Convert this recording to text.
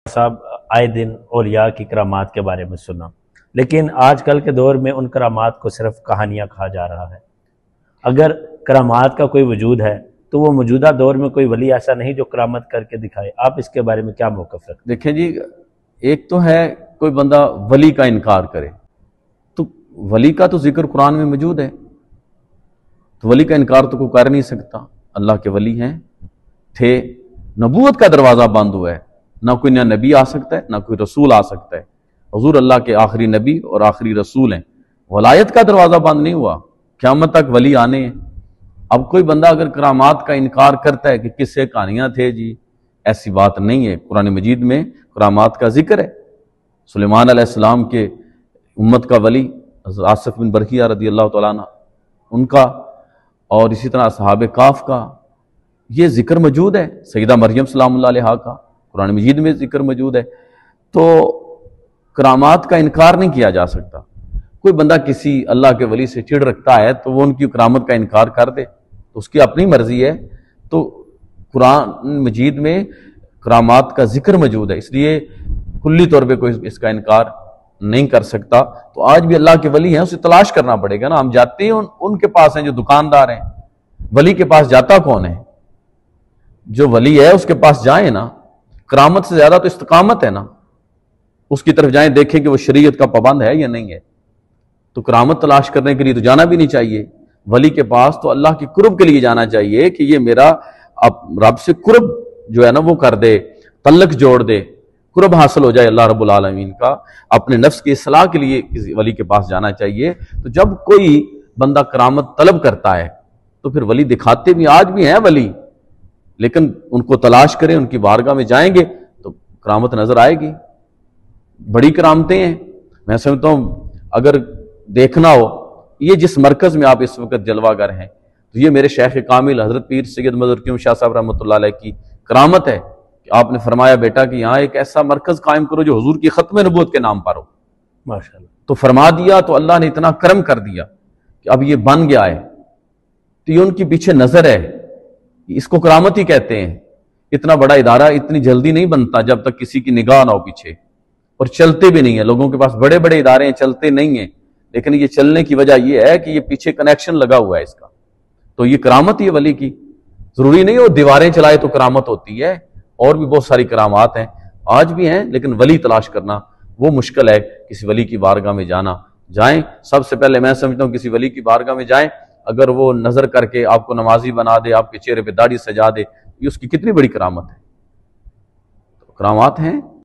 साहब आए दिन औलिया की करामात के बारे में सुना, लेकिन आजकल के दौर में उन करामात को सिर्फ कहानियाँ कहा जा रहा है। अगर करामात का कोई वजूद है तो वो मौजूदा दौर में कोई वली ऐसा नहीं जो करामत करके दिखाए। आप इसके बारे में क्या मौक़िफ़ रखते हैं? देखें जी, एक तो है कोई बंदा वली का इनकार करे, तो वली का तो जिक्र कुरान में मौजूद है, तो वली का इनकार तो कोई कर नहीं सकता। अल्लाह के वली हैं, थे, नबूवत का दरवाज़ा बंद हुआ है, ना कोई नया नबी आ सकता है ना कोई रसूल आ सकता है। हुजूर अल्लाह के आखिरी नबी और आखिरी रसूल हैं। वलायत का दरवाज़ा बंद नहीं हुआ, क़यामत तक वली आने हैं। अब कोई बंदा अगर करामात का इनकार करता है कि किससे कहानियाँ थे, जी ऐसी बात नहीं है। कुरान मजीद में करामात का जिक्र है। सुलेमान अलैहिस्सलाम के उम्मत का वली आसिफ बिन बरखिया रदी अल्लाह तआला अन्हु, उनका, और इसी तरह असहाबे काफ का ये जिक्र मौजूद है। सैयदा मरियम सलामुल्लाह अलैहा का कुरान मजीद में जिक्र मौजूद है। तो करामात का इनकार नहीं किया जा सकता। कोई बंदा किसी अल्लाह के वली से चिढ़ रखता है तो वो उनकी करामत का इनकार कर दे, तो उसकी अपनी मर्जी है। तो कुरान मजीद में करामात का जिक्र मौजूद है, इसलिए कुल्ली तौर पे कोई इसका इनकार नहीं कर सकता। तो आज भी अल्लाह के वली हैं, उसे तलाश करना पड़ेगा ना। हम जाते हैं उनके पास हैं जो दुकानदार हैं, वली के पास जाता कौन है? जो वली है उसके पास जाए ना। करामत से ज्यादा तो इस्तिकामत है ना, उसकी तरफ जाएं, देखें कि वो शरीयत का पाबंद है या नहीं है। तो करामत तलाश करने के लिए तो जाना भी नहीं चाहिए वली के पास, तो अल्लाह की कुर्ब के लिए जाना चाहिए कि ये मेरा अब रब से कुर्ब जो है ना वो कर दे, तल्लक जोड़ दे, कुर्ब हासिल हो जाए अल्लाह रब्बुल आलमीन का। अपने नफ्स की इस्लाह के लिए किसी वली के पास जाना चाहिए। तो जब कोई बंदा करामत तलब करता है तो फिर वली दिखाते भी, आज भी हैं वली, लेकिन उनको तलाश करें, उनकी बारगाह में जाएंगे तो करामत नजर आएगी। बड़ी करामतें हैं। मैं समझता हूं अगर देखना हो, ये जिस मरकज में आप इस वक्त जलवागर हैं, तो ये मेरे शेख कामिल हजरत पीर सैयद मदरकीम शाह साहब रहमतुल्लाह अलैह की करामत है कि आपने फरमाया बेटा कि यहाँ एक ऐसा मरकज कायम करो जो हुजूर की खत्म नबूवत के नाम पर हो। माशाअल्लाह। तो फरमा दिया, तो अल्लाह ने इतना करम कर दिया कि अब ये बन गया है। तो ये उनकी पीछे नजर है, इसको करामत ही कहते हैं। इतना बड़ा इदारा इतनी जल्दी नहीं बनता जब तक किसी की निगाह ना हो पीछे, और चलते भी नहीं है। लोगों के पास बड़े बड़े इदारे हैं, चलते नहीं है, लेकिन ये चलने की वजह यह है कि ये पीछे कनेक्शन लगा हुआ है इसका। तो ये करामत ही है वली की। जरूरी नहीं हो दीवारें चलाए तो करामत होती है, और भी बहुत सारी करामात हैं, आज भी हैं, लेकिन वली तलाश करना वो मुश्किल है। किसी वली की बारगाह में जाएं, सबसे पहले मैं समझता हूं किसी वली की बारगाह में जाएं, अगर वो नजर करके आपको नमाजी बना दे, आपके चेहरे पे दाढ़ी सजा दे, ये उसकी कितनी बड़ी करामत है। तो करामात हैं।